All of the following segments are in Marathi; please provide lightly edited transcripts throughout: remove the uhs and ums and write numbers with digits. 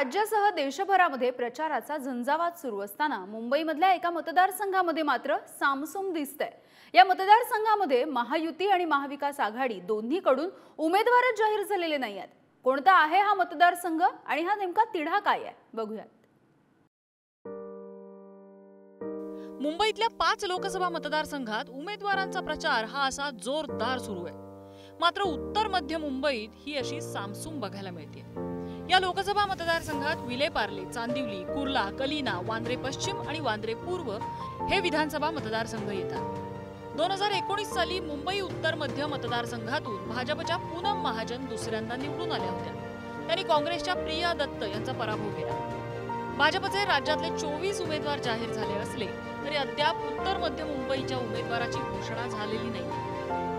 राज्यासह देशभरामध्ये प्रचाराचा झंझावात सुरू असताना मुंबईमधल्या एका मतदारसंघामध्ये मात्र सामसूम दिसतंय। या मतदारसंघामध्ये महायुती आणि महाविकास आघाडी दोन्हीकडून उमेदवारच जाहीर झालेले नाहीत। कोणता आहे हा मतदारसंघ आणि हा नेमका तिढा काय आहे बघूया। मुंबईतल्या 5 लोकसभा मतदारसंघात उमेदवारांचा प्रचार हा असा जोरदार सुरू आहे। मात्र उत्तर मध्य मुंबईत ही अशी सामसूम बघायला मिळते। या लोकसभा मतदारसंघात विलेपार्ले, चांदिवली, कुर्ला, कलिना, वांद्रे पश्चिम आणि वांद्रे पूर्व हे विधानसभा मतदारसंघ येतात। 2019 साली मुंबई उत्तर मध्य मतदारसंघातून भाजपच्या पूनम महाजन दुसऱ्यांदा निवडून आल्या होत्या। त्यांनी काँग्रेसच्या प्रिया दत्त यांचा पराभव केला। भाजपचे राज्यातले 24 उमेदवार जाहीर झाले असले तरी अद्याप उत्तर मध्य मुंबईच्या उमेदवाराची घोषणा झालेली नाही।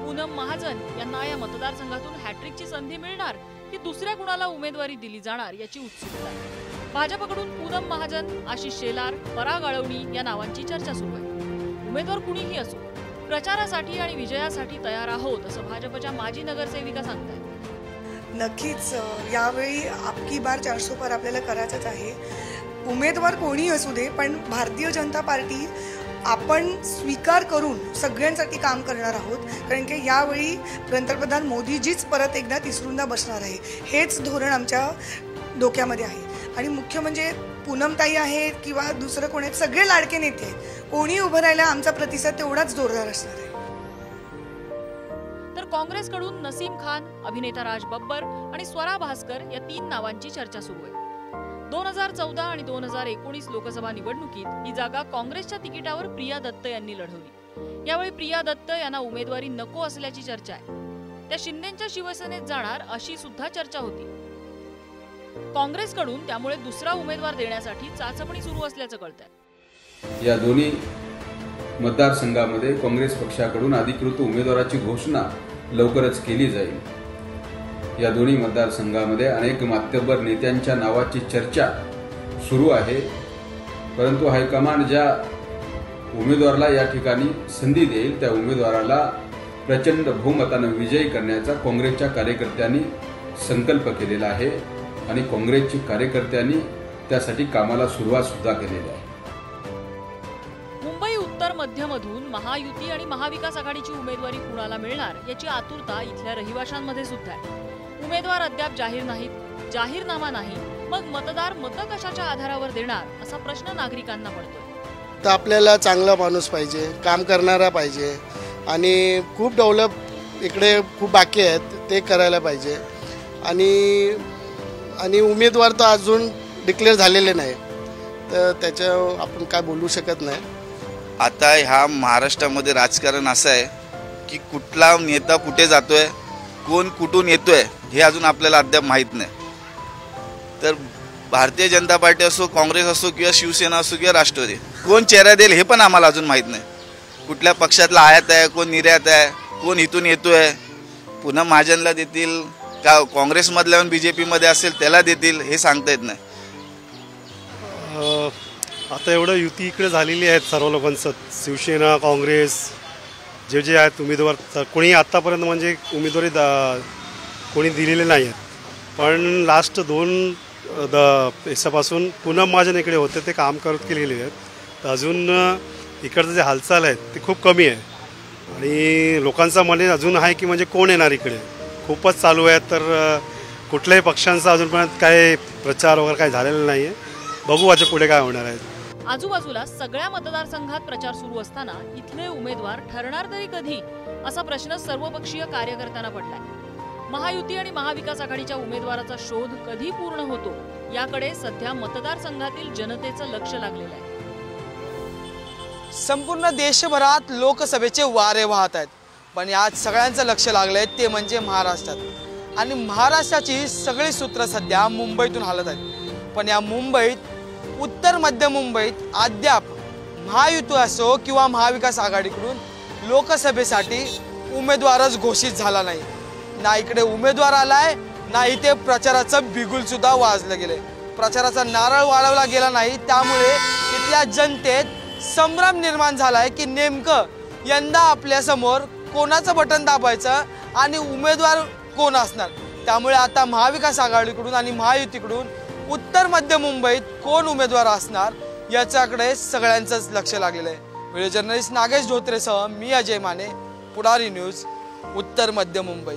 पूनम महाजन यांना या मतदारसंघातून हॅट्रिकची संधी मिळणार की दुसऱ्या कुणाला उमेदवारी दिली जाणार याची उत्सुकता आहे। भाजपकडून पूनम महाजन, आशिष शेलार, पराग आळवणी या नावांची चर्चा सुरू आहे। उमेदवार कुणीही असो, प्रचारासाठी आणि विजयासाठी तयार आहोत असं भाजपच्या माजी नगरसेविका सांगतात। नक्कीच यावेळी आपकी बार 400 पार आपल्याला करायचंच आहे। उमेदवार कोणी असू दे, पण भारतीय जनता पार्टी आपण स्वीकार करून सगळ्यांसाठी काम करणार आहोत। कारण की यावेळी पंतप्रधान मोदीजीच परत एकदा तिसरूंदा बसणार आहे, हेच धोरण आमच्या डोक्यामध्ये आहे। आणि मुख्य म्हणजे पूनमताई आहेत किंवा दुसरं कोण आहेत, सगळे लाडके नेते आहेत। कोणी उभं राहिला आमचा प्रतिसाद तेवढाच जोरदार असणार आहे। तर काँग्रेसकडून नसीम खान, अभिनेता राज बब्बर आणि स्वरा भास्कर या 3 नावांची चर्चा सुरू आहे। 2014 आणि 2019 लोकसभा निवडणुकीत ही जागा काँग्रेसच्या तिकिटावर प्रिया दत्त यांनी लढवली। यावेळी प्रिया दत्त यांना उमेदवारी नको असल्याची चर्चा आहे। त्या शिंदेच्या शिवसेनेत जाणार अशी सुद्धा चर्चा होती। काँग्रेसकडून त्यामुळे दुसरा उमेदवार देण्यासाठी चाचपणी सुरू असल्याचं कळतंय। या दोन्ही मतदारसंघामध्ये काँग्रेस पक्षाकडून अधिकृत उमेदवाराची घोषणा लवकरच केली जाईल। या दोन्ही मतदारसंघामध्ये अनेक मातब्बर नेत्यांच्या नावाची चर्चा सुरू आहे, परंतु हायकमांड ज्या उमेदवाराला या ठिकाणी संधी देईल त्या उमेदवाराला प्रचंड बहुमताने विजयी करण्याचा काँग्रेसच्या कार्यकर्त्यांनी संकल्प केलेला आहे आणि काँग्रेसच्या कार्यकर्त्यांनी त्यासाठी कामाला सुरुवात सुद्धा केलेली आहे। मुंबई उत्तर मध्यमधून महायुती आणि महाविकास आघाडीची उमेदवारी कुणाला मिळणार याची आतुरता इथल्या रहिवाशांमध्ये सुद्धा आहे। उमेदवार अद्याप जाहीर नाहीत, जाहीरनामा नाही, मग मतदार मतं कशाच्या आधारावर देणार असा प्रश्न नागरिकांना पडतोय। तर आपल्याला चांगला माणूस पाहिजे, काम करणारा पाहिजे आणि खूप डेव्हलप इकडे खूप बाकी आहेत ते करायला पाहिजे। आणि उमेदवार तर अजून डिक्लेअर झालेले नाही, तर त्याच्यावर आपण काय बोलू शकत नाही। आता ह्या महाराष्ट्रामध्ये राजकारण असं आहे की कुठला नेता कुठे जातोय, कोण कुठून येतोय हे अजून आपल्याला अद्याप माहीत नाही। तर भारतीय जनता पार्टी असो, काँग्रेस असो किंवा शिवसेना असो किंवा राष्ट्रवादी, कोण चेहरा देईल हे पण आम्हाला अजून माहीत नाही। कुठल्या पक्षातला आयात आहे, कोण निर्यात आहे, कोण इथून येतोय, पुन्हा महाजनला देतील का काँग्रेसमधल्या BJPमध्ये असेल त्याला देतील हे सांगता येत नाही। आता एवढं युती इकडे झालेली आहेत सर्व लोकांचं, शिवसेना, काँग्रेस जे जे आहेत उमेदवार, तर कोणी आत्तापर्यंत म्हणजे उमेदवारी कोणी दिलेले नाही आहेत। पण लास्ट 2 याच्यापासून पूनम महाजन इकडे होते, ते काम करत केलेले आहेत। तर अजून इकडचं जे हालचाल आहेत ते खूप कमी आहे आणि लोकांचा मने अजून आहे की म्हणजे कोण येणार इकडे, खूपच चालू आहे। तर कुठल्याही पक्षांचा अजूनपर्यंत काय प्रचार वगैरे काय झालेला नाही आहे। बघू आता पुढे काय होणार आहे। आजूबाजूला सगळ्या मतदारसंघात प्रचार सुरू असताना इथले उमेदवार ठरणार तरी कधी असा प्रश्न सर्वपक्षीय कार्यकर्त्यांना पडलाय। महायुती आणि महाविकास आघाडीच्या उमेदवाराचा शोध कधी पूर्ण होतो याकडे सध्या मतदारसंघातील जनतेचं लक्ष लागलेलं आहे। संपूर्ण देशभरात लोकसभेचे वारे वाहत आहेत, पण यात सगळ्यांचं लक्ष लागलंय ते म्हणजे महाराष्ट्रात। आणि महाराष्ट्राची सगळी सूत्र सध्या मुंबईतून हालत आहेत। पण या मुंबईत, उत्तर मध्य मुंबईत अद्याप महायुती असो किंवा महाविकास आघाडीकडून लोकसभेसाठी उमेदवारच घोषित झाला नाही। ना इकडे उमेदवार आलाय, ना इथे प्रचाराचं बिगुल सुद्धा वाजलं गेले, प्रचाराचा नारळ वाढवला गेला नाही। त्यामुळे इथल्या जनतेत संभ्रम निर्माण झालाय की नेमकं यंदा आपल्या समोर कोणाचं बटन दाबायचं आणि उमेदवार कोण असणार। त्यामुळे आता महाविकास आघाडीकडून आणि महायुतीकडून उत्तर मध्य मुंबईत कोण उमेदवार असणार याच्याकडे सगळ्यांचंच लक्ष लागलेलं आहे. व्हिडिओ जर्नलिस्ट नागेश धोत्रेसह मी अजय माने, पुढारी न्यूज, उत्तर मध्य मुंबई.